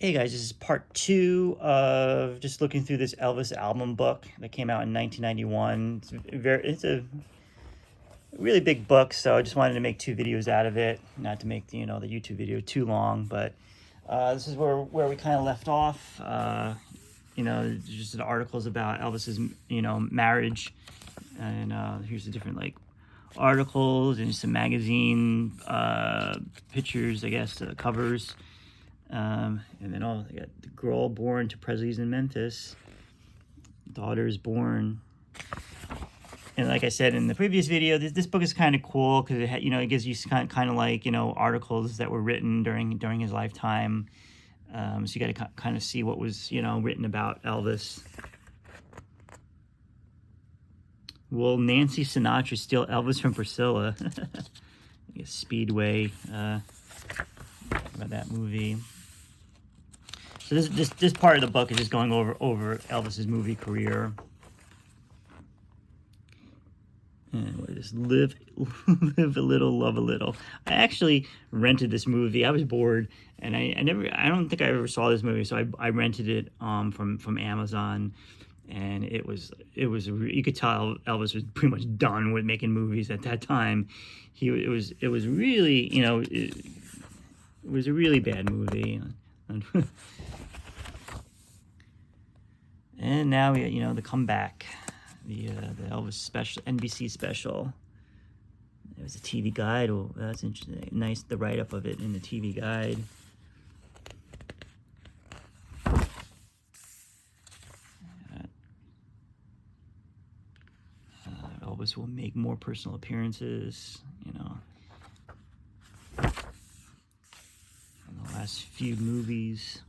Hey guys, this is part 2 of just looking through this Elvis album book that came out in 1991. It's a really big book, so I just wanted to make 2 videos out of it, not to make the YouTube video too long. But this is where we kind of left off. Just the articles about Elvis's marriage, and here's the different articles and some magazine pictures, I guess, covers. And then they got the girl born to Presley's in Memphis, daughters born. And like I said in the previous video, this book is kind of cool because it gives you kind of like articles that were written during his lifetime. So you got to kind of see what was written about Elvis. Will Nancy Sinatra steal Elvis from Priscilla? I guess Speedway. About that movie. So this part of the book is just going over Elvis's movie career. And what is live a little, love a little. I actually rented this movie. I was bored, and I don't think I ever saw this movie, so I rented it from Amazon, and it was you could tell Elvis was pretty much done with making movies at that time. It was really it was a really bad movie. And now we the comeback, the Elvis special, NBC special. There was a TV guide. Oh, that's interesting. Nice, the write-up of it in the TV guide. Elvis will make more personal appearances, in the last few movies.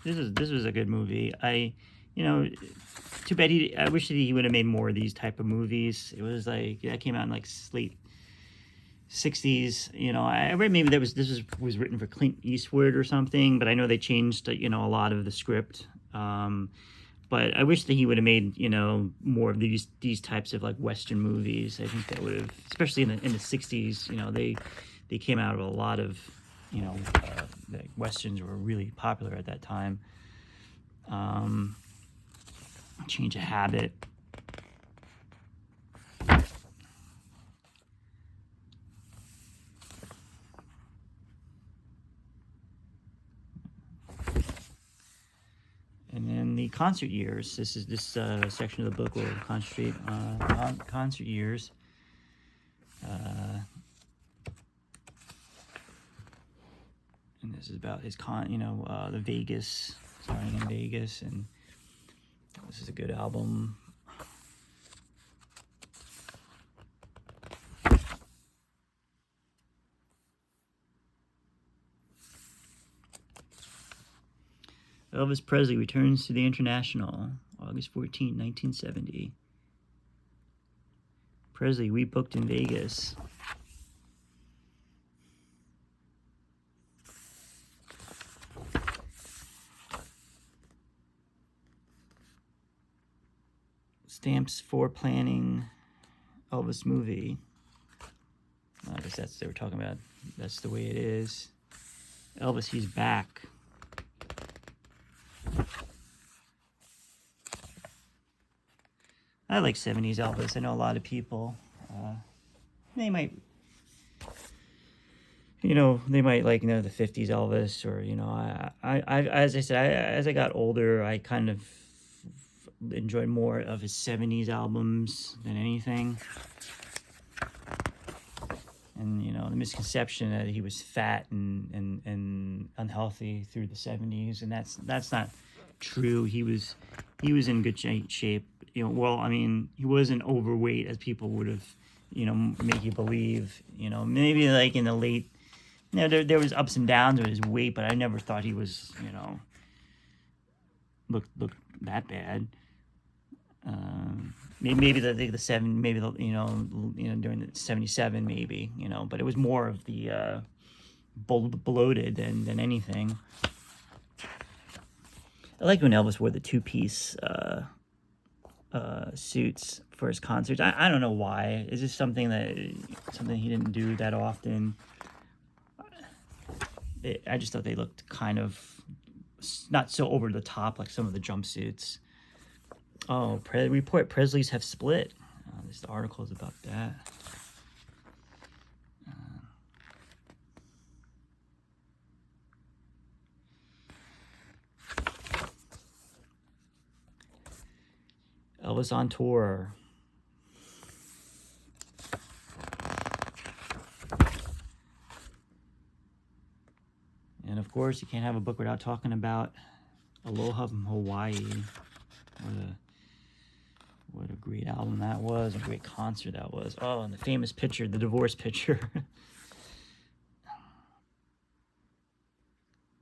This was a good movie. Too bad I wish that he would have made more of these type of movies. It was like that came out in like late '60s. I read maybe this was written for Clint Eastwood or something, but I know they changed a lot of the script. But I wish that he would have made more of these types of like Western movies. I think that would have, especially in the '60s. They came out of a lot of the Westerns were really popular at that time. Change of Habit. And then the concert years. This section of the book will concentrate on concert years. And this is about his the Vegas, starting in Vegas, and this is a good album. Elvis Presley returns to the International, August 14, 1970. Presley rebooked in Vegas. Stamps for planning Elvis movie. I guess that's what they were talking about. That's the way it is. Elvis, he's back. I like 70s Elvis. I know a lot of people. They might, they might like the 50s Elvis, or as I said, as I got older, I kind of enjoyed more of his 70s albums than anything. And the misconception that he was fat and unhealthy through the 70s, and that's not true. He was in good shape. Well, I mean, he wasn't overweight as people would have make you believe. Maybe like in the late, there was ups and downs with his weight, but I never thought he was looked that bad. Maybe the seven, maybe during the '77, maybe but it was more of the bloated than anything. I like when Elvis wore the two-piece suits for his concerts. I don't know why. It's just something he didn't do that often. I just thought they looked kind of not so over the top like some of the jumpsuits. Oh, report Presley's have split. This article is about that. Elvis on tour. And of course, you can't have a book without talking about Aloha from Hawaii. What a great album that was, a great concert that was. Oh, and the famous picture, the divorce picture.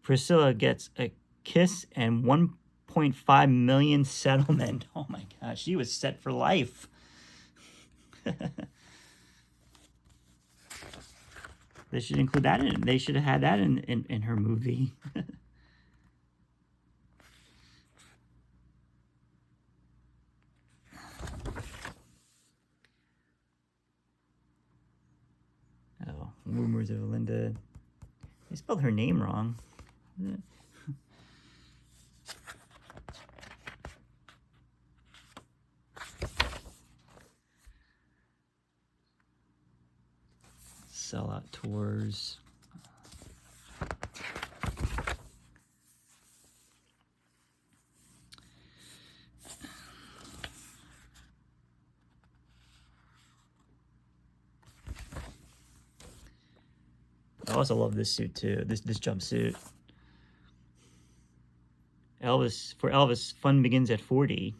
Priscilla gets a kiss and 1.5 million settlement. Oh my gosh, she was set for life. They should include that in. They should have had that in her movie. Oh, rumors of Linda. They spelled her name wrong. Sellout tours. I also love this suit too. This jumpsuit. Elvis, fun begins at 40.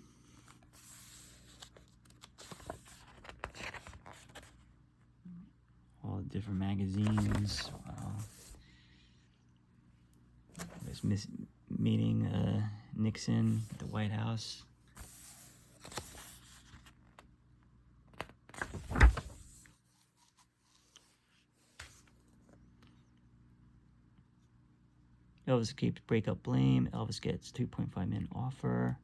All the different magazines. Wow. There's meeting Nixon at the White House. Elvis escaped breakup blame. Elvis gets 2.5 million offer.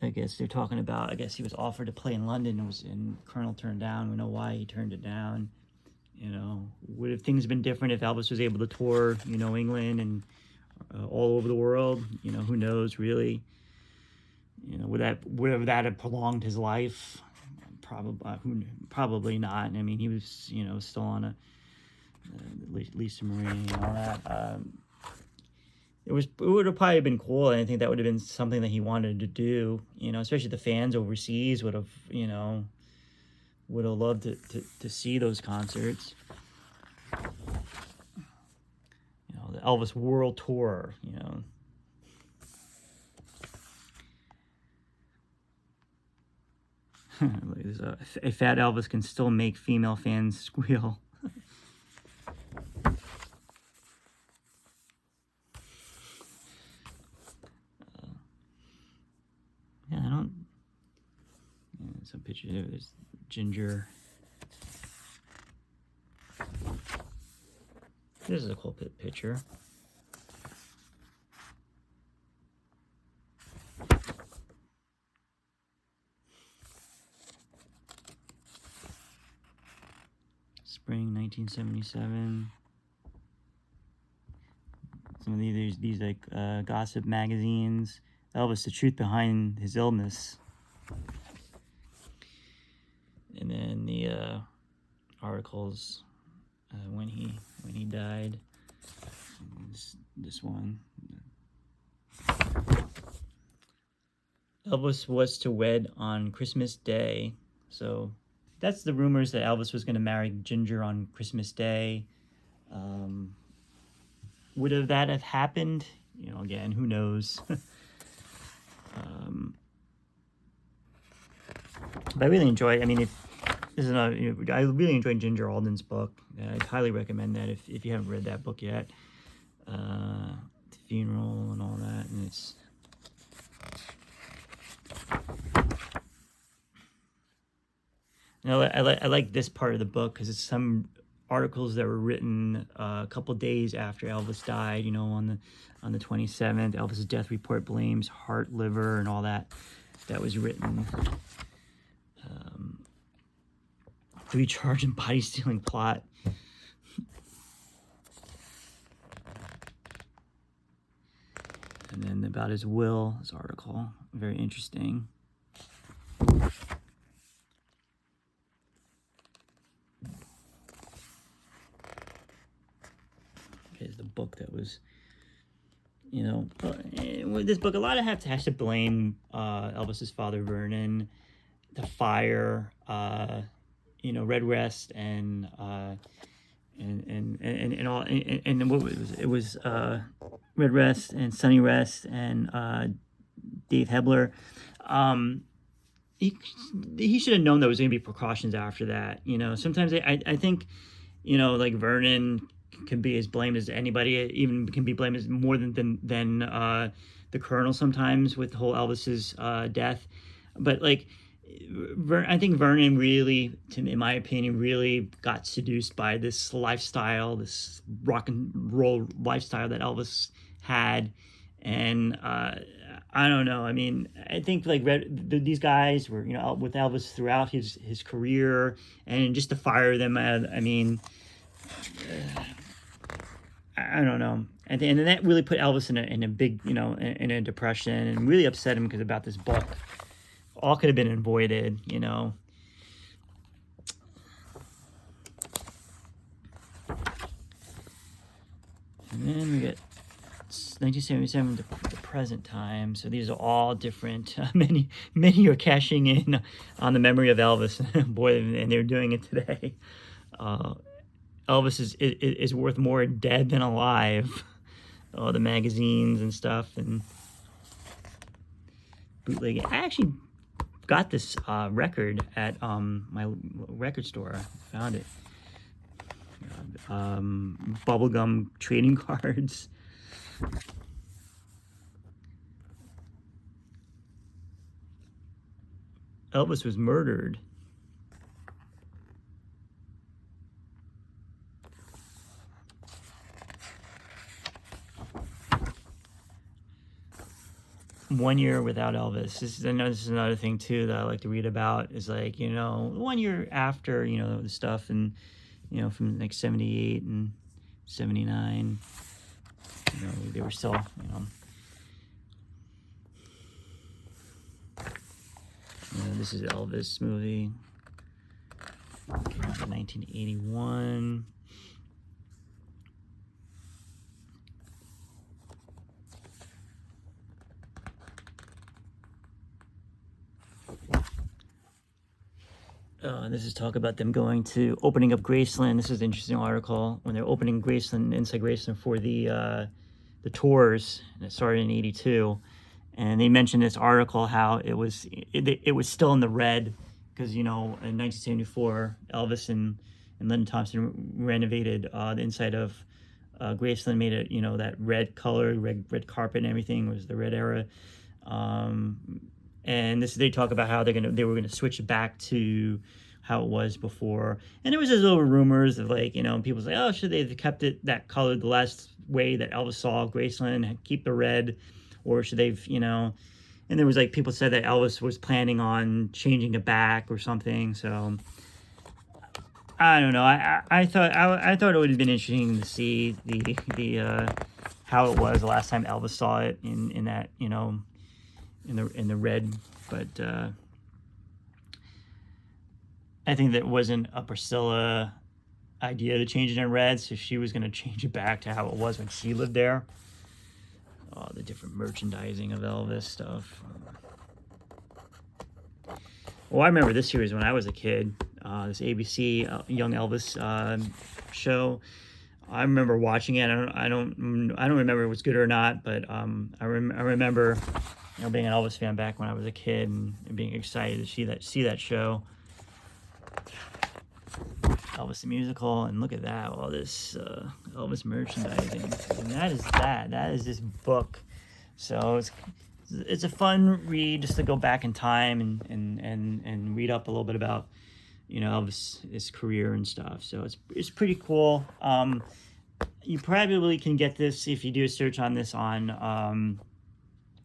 I guess they're talking about, I guess he was offered to play in London and Colonel turned down. We know why he turned it down. You know, would have things been different if Elvis was able to tour, you know, England and all over the world? You know, who knows, really? You know, would that have prolonged his life? Probably not. I mean, he was, you know, still on a Lisa Marie and all that. It would have probably been cool, and I think that would have been something that he wanted to do. You know, especially the fans overseas would have, you know, would have loved to see those concerts. You know, the Elvis World Tour. You know. A fat Elvis can still make female fans squeal. Yeah, I don't. Yeah, some picture there. There's Ginger. This is a cool picture. Spring 1977. Some of these like gossip magazines. Elvis, the truth behind his illness. And then the articles when he died. This one. Elvis was to wed on Christmas Day. So that's the rumors that Elvis was going to marry Ginger on Christmas Day. Would that have happened? You know, again, who knows? But I really enjoy. I mean, if this is not, you know, I really enjoyed Ginger Alden's book. I highly recommend that if you haven't read that book yet. The funeral and all that, and it's. You know, I like this part of the book because it's some articles that were written a couple days after Elvis died. You know, on the 27th, Elvis's death report blames heart, liver, and all that. That was written. 3 charge and body stealing plot. And then about his will, his article, very interesting. Here's the book that was, you know, with this book, a lot of has to blame Elvis's father, Vernon, the fire, you know, Red Rest, and all, and what was it? It was Red Rest and Sunny Rest and Dave Hebler. He should have known there was going to be precautions after that. You know, sometimes I think, you know, like Vernon can be as blamed as anybody, even can be blamed as more than the Colonel sometimes with the whole Elvis's death. But like, I think Vernon really, in my opinion, really got seduced by this lifestyle, this rock and roll lifestyle that Elvis had. And I don't know. I mean, I think like these guys were, you know, with Elvis throughout his career, and just to fire them, I mean, I don't know. And that really put Elvis in a big, you know, in a depression, and really upset him because about this book. All could have been avoided, you know. And then we get 1977 to the present time. So these are all different. Many are cashing in on the memory of Elvis. Boy, and they're doing it today. Elvis is worth more dead than alive. All the magazines and stuff and bootlegging. I actually got this record at my record store. I found it. Bubblegum trading cards. Elvis was murdered. One year without Elvis. I know this is another thing too that I like to read about. Is like, you know, 1 year after, you know, the stuff, and you know, from like 78 and 79, you know, they were still, you know, this is Elvis movie, 1981. This is talk about them going to opening up Graceland. This is an interesting article when they're opening Graceland, inside Graceland, for the tours. And it started in '82, and they mentioned this article how it was still in the red because, you know, in 1974 Elvis and Lyndon Thompson renovated the inside of Graceland, made it, you know, that red color, red carpet and everything was the red era. And they talk about how they were gonna switch it back to how it was before. And there was those little rumors of, like, you know, people say, oh, should they have kept it that color the last way that Elvis saw Graceland, keep the red, or should they've, you know? And there was like people said that Elvis was planning on changing it back or something. So I don't know. I thought it would have been interesting to see the how it was the last time Elvis saw it in that, you know, in the red, but I think that wasn't a Priscilla idea to change it in red, so she was going to change it back to how it was when she lived there. Oh, the different merchandising of Elvis stuff. Well, I remember this series when I was a kid. This ABC Young Elvis show. I remember watching it. I don't remember if it was good or not, but I remember, you know, being an Elvis fan back when I was a kid and being excited to see that show. Elvis the musical, and look at that, all this Elvis merchandising, and that is this book. So it's a fun read just to go back in time and read up a little bit about, you know, Elvis, his career and stuff. So it's pretty cool. You probably can get this if you do a search on this on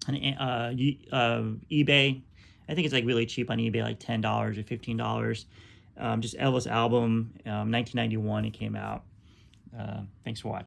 eBay. I think it's like really cheap on eBay, like $10 or $15. Just Elvis album, 1991 it came out. Thanks for watching.